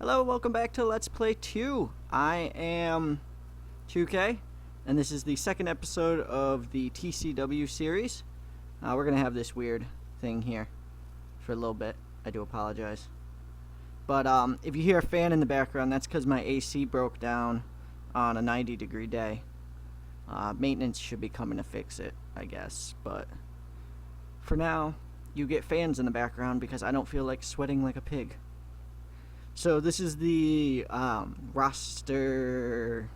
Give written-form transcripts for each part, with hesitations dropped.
Hello, welcome back to Let's Play 2. I am 2K, and this is the second episode of the TCW series. We're going to have this weird thing here for a little bit. I do apologize. But if you hear a fan in the background, that's because my AC broke down on a 90-degree day. Maintenance should be coming to fix it, I guess. But for now, you get fans in the background because I don't feel like sweating like a pig. So this is the roster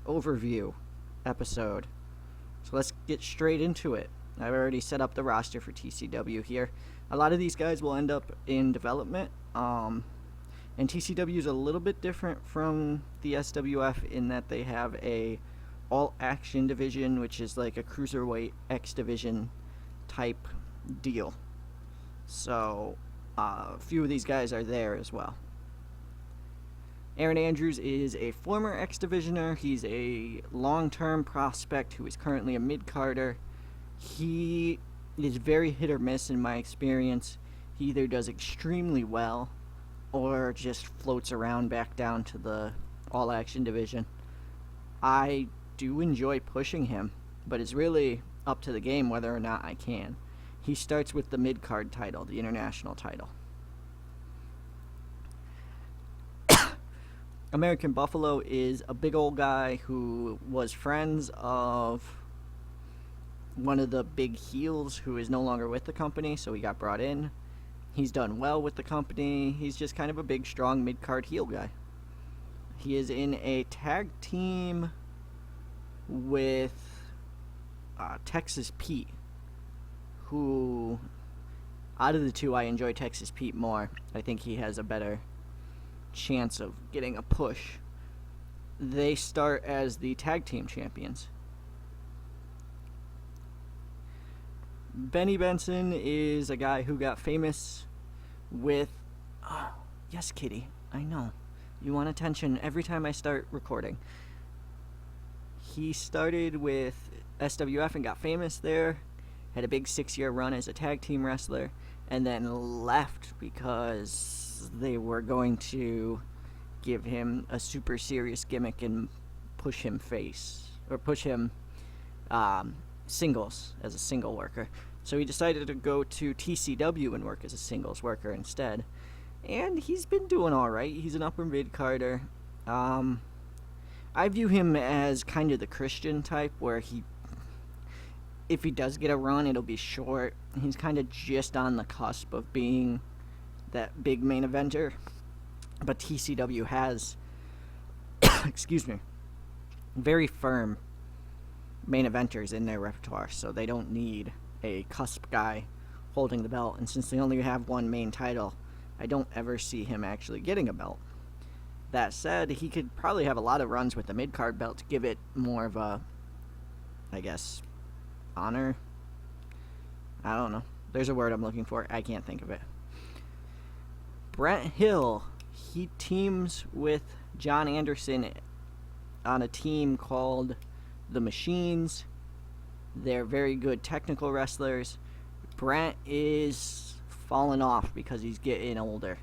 overview episode. So let's get straight into it. I've already set up the roster for TCW here. A lot of these guys will end up in development. And TCW is a little bit different from the SWF in that they have a all-action division, which is like a cruiserweight X division type deal. So a few of these guys are there as well. Aaron Andrews is a former X-Divisioner. He's a long-term prospect who is currently a mid-carder. He is very hit or miss in my experience. He either does extremely well or just floats around back down to the all-action division. I do enjoy pushing him, but it's really up to the game whether or not I can. He starts with the mid-card title, the international title. American Buffalo is a big old guy who was friends of one of the big heels who is no longer with the company, so he got brought in. He's done well with the company. He's just kind of a big, strong mid-card heel guy. He is in a tag team with Texas Pete, who, out of the two, I enjoy Texas Pete more. I think he has a better chance of getting a push. They start as the tag team champions. Benny Benson is a guy who got famous with yes, kitty, I know you want attention every time I start recording. He started with SWF and got famous there, had a big 6-year run as a tag team wrestler, and then left because they were going to give him a super serious gimmick and push him face, or push him singles as a single worker. So he decided to go to TCW and work as a singles worker instead. And he's been doing alright. He's an upper mid-carder. I view him as kind of the Christian type, where if he does get a run, it'll be short. He's kind of just on the cusp of being that big main eventer, but TCW has excuse me, very firm main eventers in their repertoire, so they don't need a cusp guy holding the belt. And since they only have one main title, I don't ever see him actually getting a belt. That said, he could probably have a lot of runs with the mid-card belt to give it more of a, I guess, honor. I don't know, there's a word I'm looking for, I can't think of it. Brent Hill, he teams with John Anderson on a team called The Machines. They're very good technical wrestlers. Brent is falling off because he's getting older.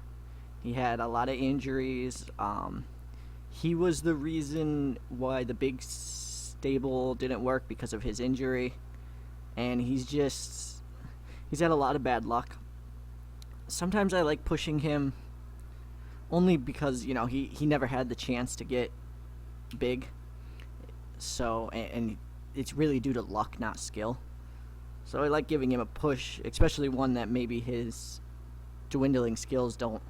He had a lot of injuries. He was the reason why the big stable didn't work, because of his injury. And he's had a lot of bad luck. Sometimes I like pushing him only because, you know, he never had the chance to get big. So, and it's really due to luck, not skill. So I like giving him a push, especially one that maybe his dwindling skills don't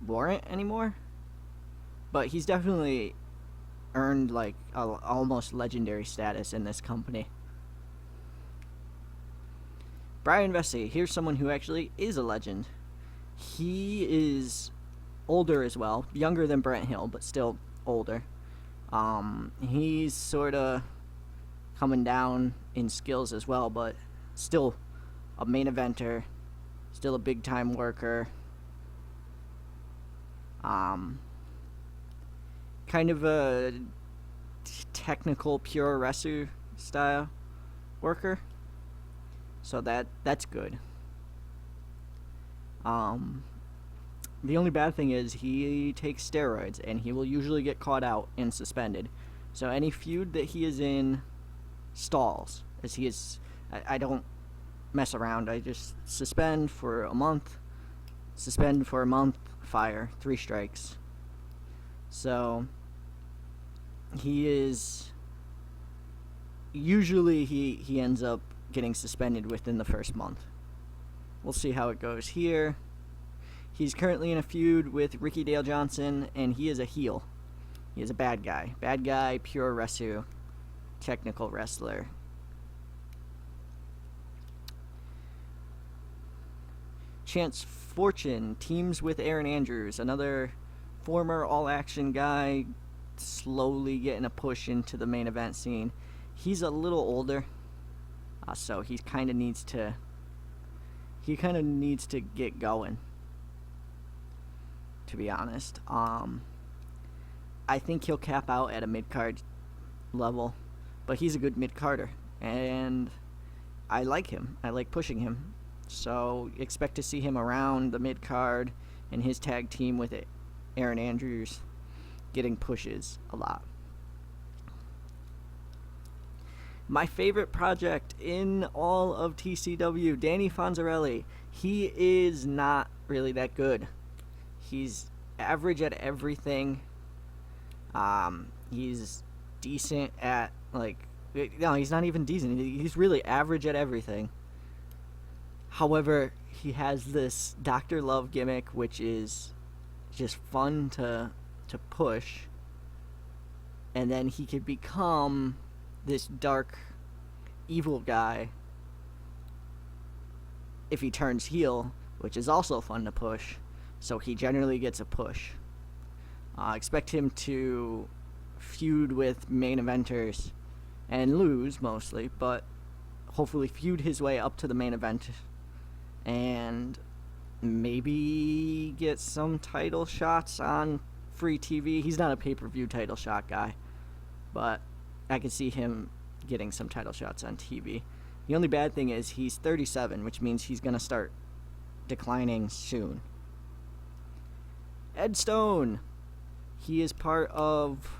warrant anymore. But he's definitely earned like almost legendary status in this company. Brian Vesey, here's someone who actually is a legend. He is older as well, younger than Brent Hill, but still older. He's sort of coming down in skills as well, but still a main eventer, still a big-time worker. Kind of a technical pure wrestler style worker. So that's good. The only bad thing is he takes steroids, and he will usually get caught out and suspended. So any feud that he is in stalls, as he is. I don't mess around. I just suspend for a month, fire, 3 strikes. So he is usually he ends up getting suspended within the first month. We'll see how it goes here. He's currently in a feud with Ricky Dale Johnson, and he is a heel. He is a bad guy. Bad guy, pure resu, technical wrestler. Chance Fortune teams with Aaron Andrews, another former all-action guy, slowly getting a push into the main event scene. He's a little older, so he kind of needs to get going, to be honest. I think he'll cap out at a mid-card level, but he's a good mid-carder, and I like him. I like pushing him. So expect to see him around the mid-card and his tag team with Aaron Andrews getting pushes a lot. My favorite project in all of TCW, Danny Fonzarelli. He is not really that good. He's average at everything. He's decent at, no, he's not even decent. He's really average at everything. However, he has this Dr. Love gimmick, which is just fun to push. And then he could become this dark, evil guy if he turns heel, which is also fun to push. So he generally gets a push. Expect him to feud with main eventers and lose mostly, but hopefully feud his way up to the main event and maybe get some title shots on free TV. He's not a pay-per-view title shot guy, but I can see him getting some title shots on TV. The only bad thing is he's 37, which means he's going to start declining soon. Ed Stone. He is part of,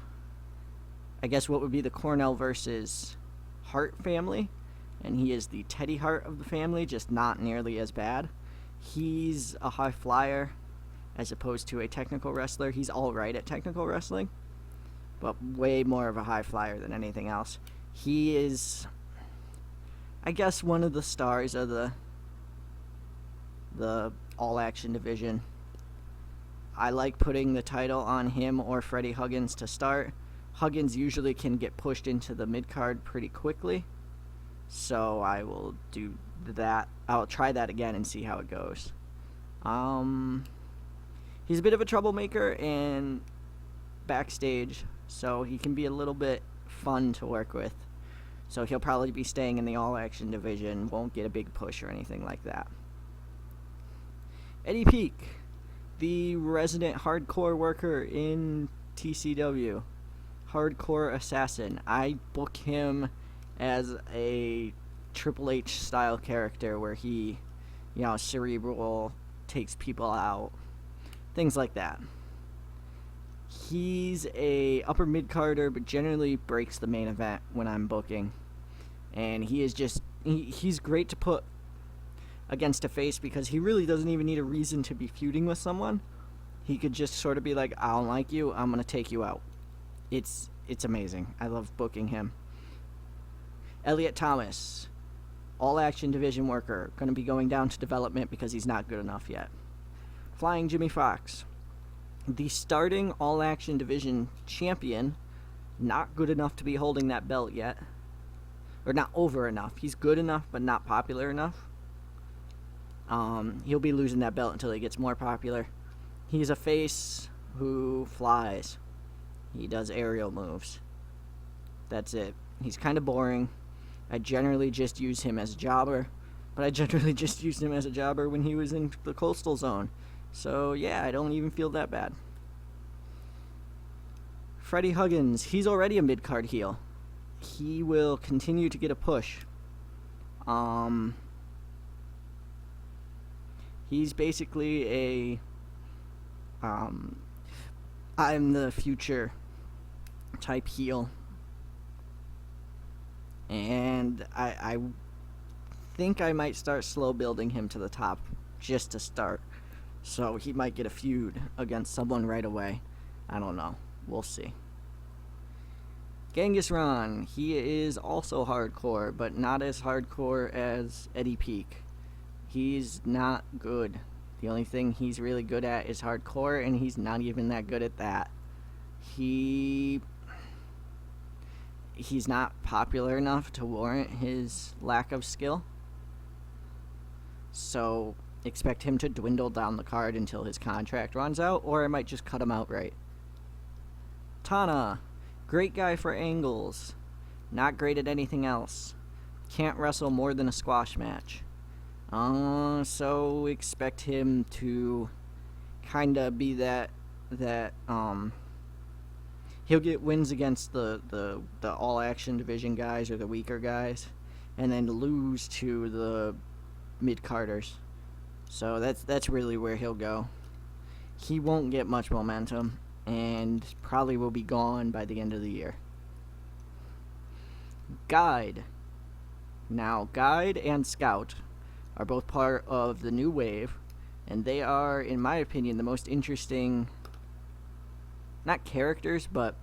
I guess, what would be the Cornell versus Hart family. And he is the Teddy Hart of the family, just not nearly as bad. He's a high flyer as opposed to a technical wrestler. He's all right at technical wrestling, but way more of a high flyer than anything else. He is, I guess, one of the stars of the all-action division. I like putting the title on him or Freddie Huggins to start. Huggins usually can get pushed into the mid-card pretty quickly. So I will do that. I'll try that again and see how it goes. He's a bit of a troublemaker and backstage, so he can be a little bit fun to work with. So he'll probably be staying in the all-action division, won't get a big push or anything like that. Eddie Peak, the resident hardcore worker in TCW. Hardcore assassin. I book him as a Triple H style character where he, cerebral, takes people out, things like that. He's a upper mid-carder, but generally breaks the main event when I'm booking. And he is just, he's great to put against a face because he really doesn't even need a reason to be feuding with someone. He could just sort of be like, I don't like you, I'm going to take you out. It's amazing. I love booking him. Elliot Thomas, all-action division worker, going to be going down to development because he's not good enough yet. Flying Jimmy Fox, the starting all-action division champion, not good enough to be holding that belt yet. Or not over enough. He's good enough, but not popular enough. He'll be losing that belt until he gets more popular. He's a face who flies. He does aerial moves. That's it. He's kind of boring. I generally just use him as a jobber, but I generally just used him as a jobber when he was in the coastal zone. So, yeah, I don't even feel that bad. Freddie Huggins, he's already a mid-card heel. He will continue to get a push. He's basically a Um, I'm the future type heel, and I think I might start slow building him to the top just to start. So he might get a feud against someone right away. I don't know. We'll see. Genghis Rahn, he is also hardcore, but not as hardcore as Eddie Peak. He's not good. The only thing he's really good at is hardcore, and he's not even that good at that. He's not popular enough to warrant his lack of skill. So expect him to dwindle down the card until his contract runs out, or I might just cut him outright. Tana, great guy for angles, not great at anything else. Can't wrestle more than a squash match. So expect him to kind of be that he'll get wins against the all action division guys or the weaker guys, and then lose to the mid carders. So that's really where he'll go. He won't get much momentum, and probably will be gone by the end of the year. Guide. Now, Guide and Scout are both part of the new wave, and they are, in my opinion, the most interesting, not characters, but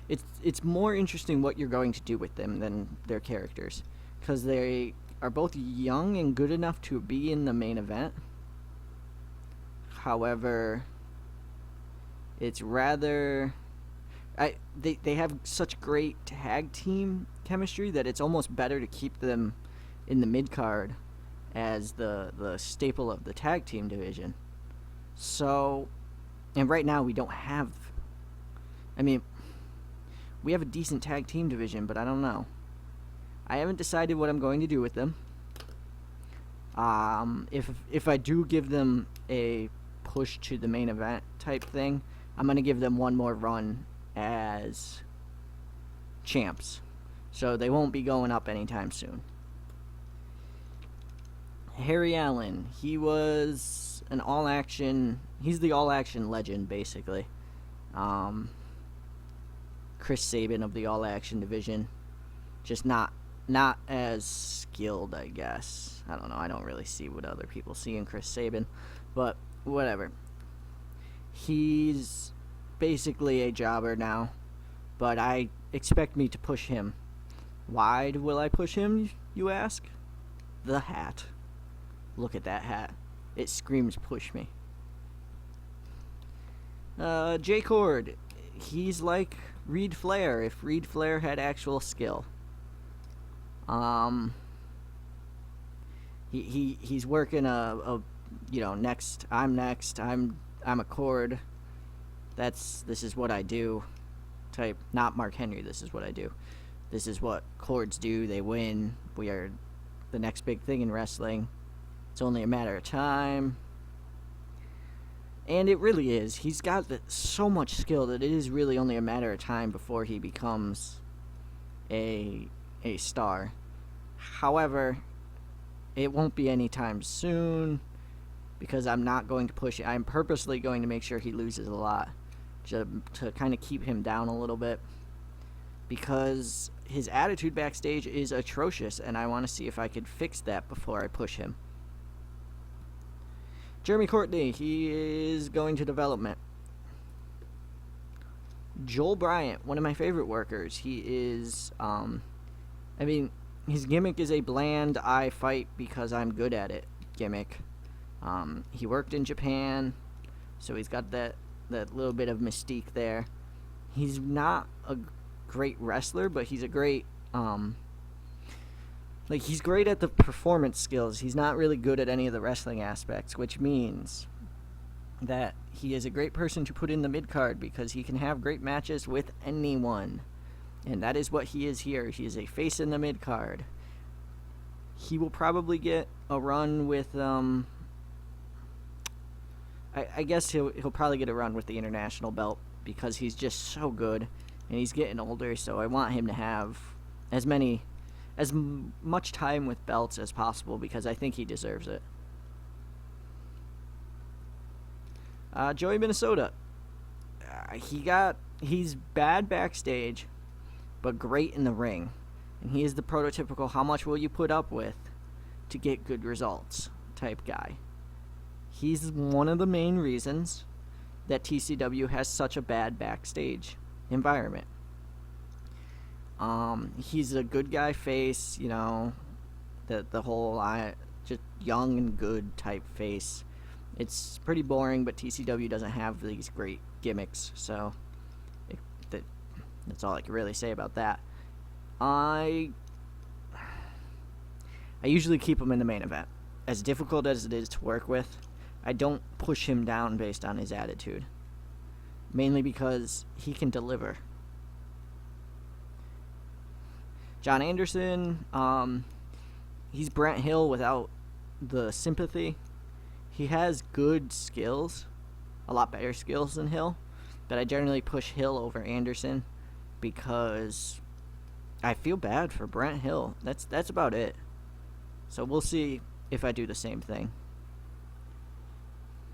it's more interesting what you're going to do with them than their characters, because they are both young and good enough to be in the main event. However, it's rather they have such great tag team chemistry that it's almost better to keep them in the mid card as the staple of the tag team division. So, and right now we don't have, I mean, we have a decent tag team division, but I don't know. I haven't decided what I'm going to do with them. If I do give them a push to the main event type thing, I'm going to give them one more run as champs. So they won't be going up anytime soon. Harry Allen, he was an all-action, he's the all-action legend, basically. Chris Sabin of the all-action division. Just not as skilled, I guess. I don't know, I don't really see what other people see in Chris Sabin, but whatever. He's basically a jobber now, but I expect me to push him. Why will I push him, you ask? The hat. Look at that hat. It screams push me. Jay Cord. He's like Reed Flair if Reed Flair had actual skill. He's working a next. I'm a Cord. This is what I do. Type, not Mark Henry. This is what I do. This is what Cords do. They win. We are the next big thing in wrestling. It's only a matter of time. And it really is. He's got so much skill that it is really only a matter of time before he becomes a star. However, it won't be anytime soon because I'm not going to push it. I'm purposely going to make sure he loses a lot to kind of keep him down a little bit, because his attitude backstage is atrocious, and I want to see if I could fix that before I push him. Jeremy Courtney, he is going to development. Joel Bryant, one of my favorite workers. He is, his gimmick is a bland, I fight because I'm good at it gimmick. He worked in Japan, so he's got that little bit of mystique there. He's not a great wrestler, but he's a great, he's great at the performance skills. He's not really good at any of the wrestling aspects, which means that he is a great person to put in the mid-card because he can have great matches with anyone. And that is what he is here. He is a face in the mid-card. He will probably get a run with, I guess he'll probably get a run with the international belt because he's just so good. And he's getting older, so I want him to have as much time with belts as possible because I think he deserves it. Joey Minnesota. He's bad backstage, but great in the ring. And he is the prototypical how much will you put up with to get good results type guy. He's one of the main reasons that TCW has such a bad backstage environment. He's a good guy face, you know, the whole just young and good type face. It's pretty boring, but TCW doesn't have these great gimmicks, so that's all I can really say about that. I usually keep him in the main event. As difficult as it is to work with, I don't push him down based on his attitude. Mainly because he can deliver. John Anderson, he's Brent Hill without the sympathy. He has good skills, a lot better skills than Hill, but I generally push Hill over Anderson because I feel bad for Brent Hill. That's about it. So we'll see if I do the same thing.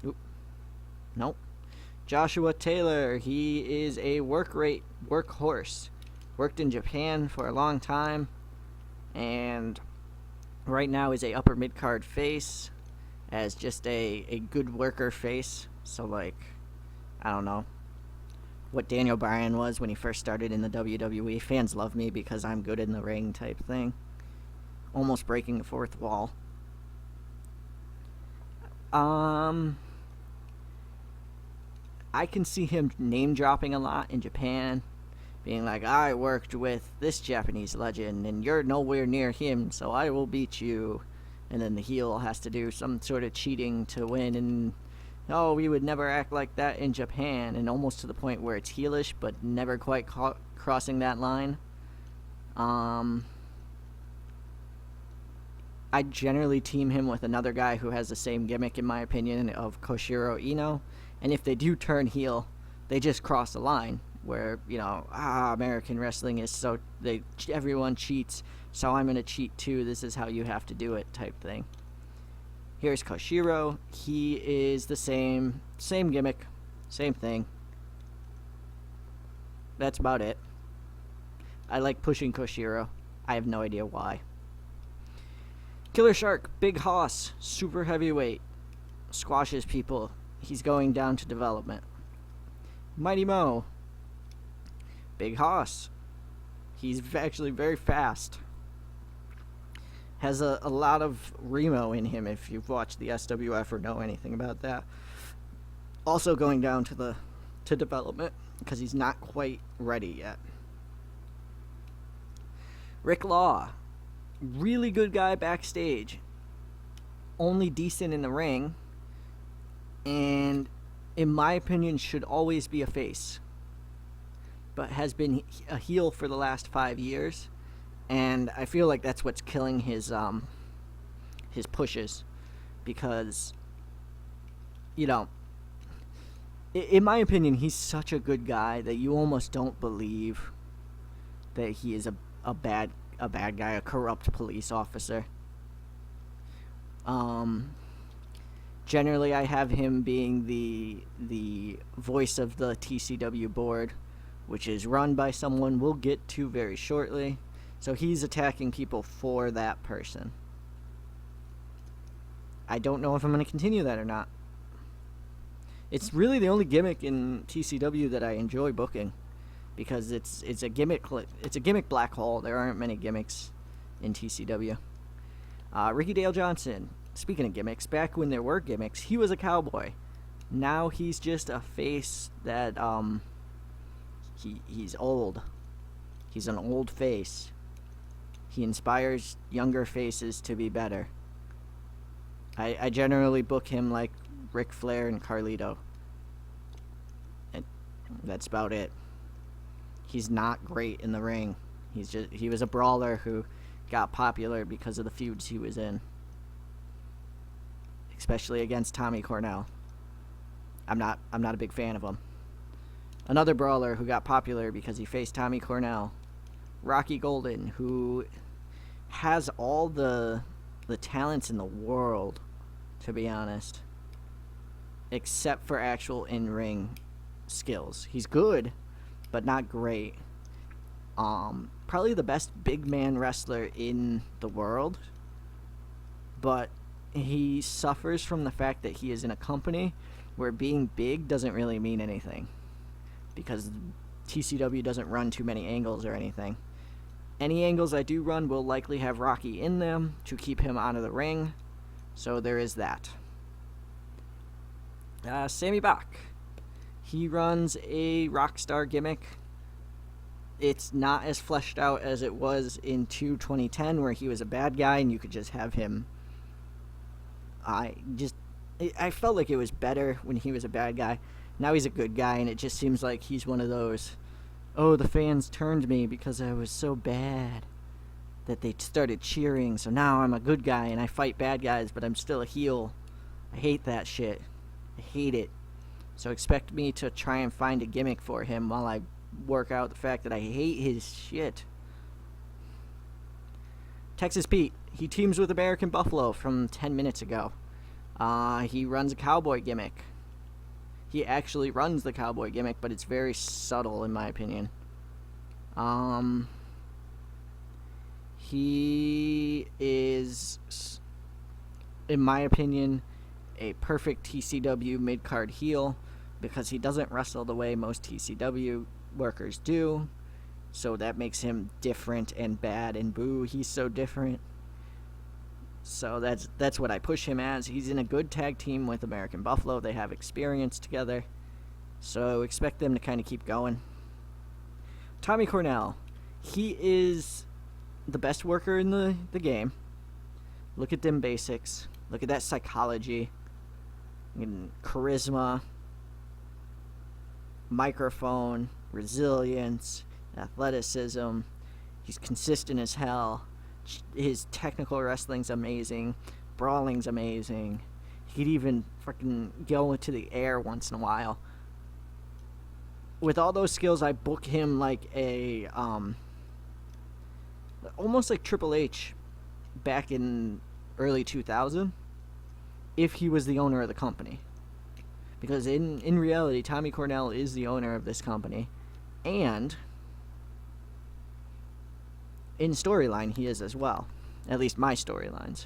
Oop. Nope. Joshua Taylor, he is a workhorse. Worked in Japan for a long time, and right now is a upper mid-card face as just a good worker face. So, like, I don't know what Daniel Bryan was when he first started in the WWE. Fans love me because I'm good in the ring type thing. Almost breaking the fourth wall. I can see him name dropping a lot in Japan, being like, I worked with this Japanese legend and you're nowhere near him, so I will beat you. And then the heel has to do some sort of cheating to win, and oh, we would never act like that in Japan, and almost to the point where it's heelish but never quite crossing that line. I generally team him with another guy who has the same gimmick, in my opinion, of Koshiro Ino. And if they do turn heel, they just cross the line where, you know, American wrestling is so everyone cheats, so I'm going to cheat too. This is how you have to do it type thing. Here's Koshiro. He is the same gimmick, same thing. That's about it. I like pushing Koshiro. I have no idea why. Killer Shark, Big Hoss, super heavyweight, squashes people. He's going down to development. Mighty Mo, Big Hoss. He's actually very fast. Has a lot of Remo in him if you've watched the SWF or know anything about that. Also going down to development because he's not quite ready yet. Rick Law, really good guy backstage, only decent in the ring, and in my opinion should always be a face, but has been a heel for the last 5 years, and I feel like that's what's killing his pushes, because, you know, in my opinion, he's such a good guy that you almost don't believe that he is a bad guy, a corrupt police officer. Generally, I have him being the voice of the TCW board, which is run by someone we'll get to very shortly. So he's attacking people for that person. I don't know if I'm going to continue that or not. It's really the only gimmick in TCW that I enjoy booking, because it's a gimmick black hole. There aren't many gimmicks in TCW. Ricky Dale Johnson. Speaking of gimmicks, back when there were gimmicks, he was a cowboy. Now he's just a face that he's old. He's an old face. He inspires younger faces to be better. I generally book him like Ric Flair and Carlito. And that's about it. He's not great in the ring. He was a brawler who got popular because of the feuds he was in, especially against Tommy Cornell. I'm not a big fan of him. Another brawler who got popular because he faced Tommy Cornell, Rocky Golden, who has all the talents in the world, to be honest. except for actual in-ring skills. He's good, but not great. Probably the best big man wrestler in the world, but he suffers from the fact that he is in a company where being big doesn't really mean anything, because TCW doesn't run too many angles or anything. Any angles I do run will likely have Rocky in them to keep him out of the ring, so there is that. Sammy Bach. He runs a Rockstar gimmick. It's not as fleshed out as it was in TEW2010, where he was a bad guy and you could just have him. I felt like it was better when he was a bad guy. Now he's a good guy, and it just seems like he's one of those, oh, the fans turned me because I was so bad that they started cheering, so now I'm a good guy and I fight bad guys, but I'm still a heel. I hate that shit. I hate it. So expect me to try and find a gimmick for him while I work out the fact that I hate his shit. Texas Pete. He teams with American Buffalo from 10 minutes ago. He runs a cowboy gimmick. He actually runs the cowboy gimmick, but it's very subtle in my opinion. He is, in my opinion, a perfect TCW mid-card heel, because he doesn't wrestle the way most TCW workers do. So that makes him different and bad, and boo, he's so different. So that's what I push him as. He's in a good tag team with American Buffalo. They have experience together. So expect them to kind of keep going. Tommy Cornell. He is the best worker in the game. Look at them basics. Look at that psychology. And charisma. Microphone. Resilience. Athleticism. He's consistent as hell. His technical wrestling's amazing. Brawling's amazing. He could even fucking go into the air once in a while. With all those skills, I book him like a almost like Triple H back in early 2000, if he was the owner of the company. Because in reality, Tommy Cornell is the owner of this company, and in storyline, he is as well. At least my storylines.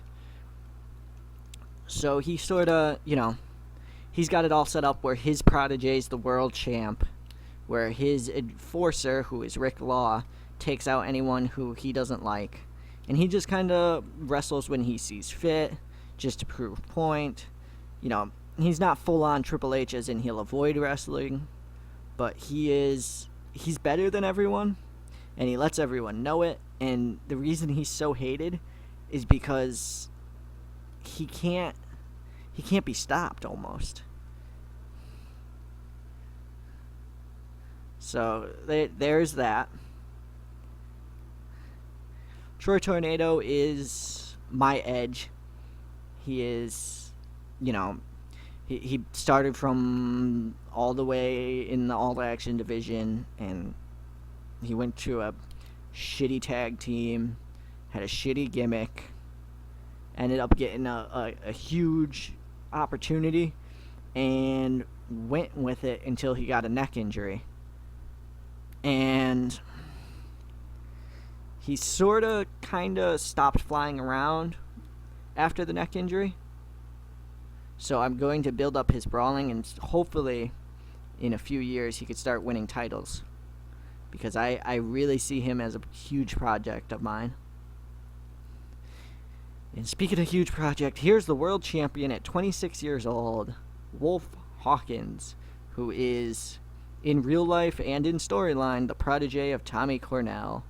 So he sort of, he's got it all set up where his protege is the world champ, where his enforcer, who is Rick Law, takes out anyone who he doesn't like. And he just kind of wrestles when he sees fit, just to prove a point. He's not full-on Triple H as in he'll avoid wrestling, but he's better than everyone, and he lets everyone know it. And the reason he's so hated is because he can't be stopped almost. So there's that. Troy Tornado is my edge. He is, he started from all the way in the All Action division, and he went to a shitty tag team, had a shitty gimmick, ended up getting a huge opportunity, and went with it until he got a neck injury. And he sort of kind of stopped flying around after the neck injury. So I'm going to build up his brawling, and hopefully in a few years he could start winning titles. Because I really see him as a huge project of mine. And speaking of huge project, here's the world champion at 26 years old, Wolf Hawkins, who is, in real life and in storyline, the protege of Tommy Cornell.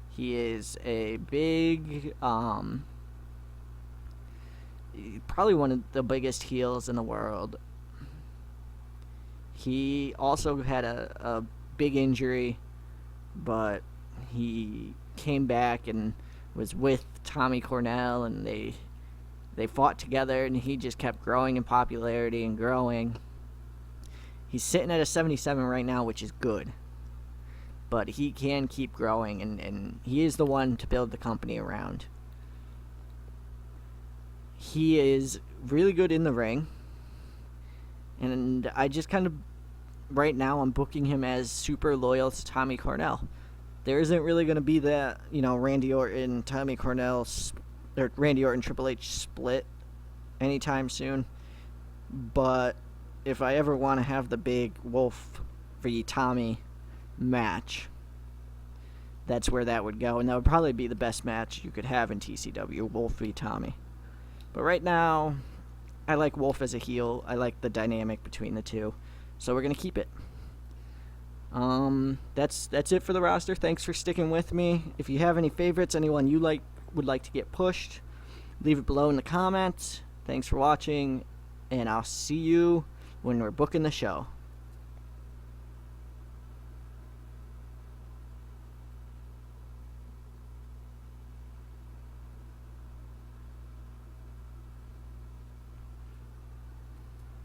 He is a big, probably one of the biggest heels in the world. He also had a big injury, but he came back and was with Tommy Cornell, and they fought together, and he just kept growing in popularity and growing. He's sitting at a 77 right now, which is good, but he can keep growing, and he is the one to build the company around. He is really good in the ring. And I just kind of, right now, I'm booking him as super loyal to Tommy Cornell. There isn't really going to be that, Randy Orton, Tommy Cornell, or Randy Orton, Triple H split anytime soon. But if I ever want to have the big Wolf v. Tommy match, that's where that would go. And that would probably be the best match you could have in TCW, Wolf v. Tommy. But right now, I like Wolf as a heel. I like the dynamic between the two. So we're going to keep it. That's it for the roster. Thanks for sticking with me. If you have any favorites, anyone you would like to get pushed, leave it below in the comments. Thanks for watching, and I'll see you when we're booking the show.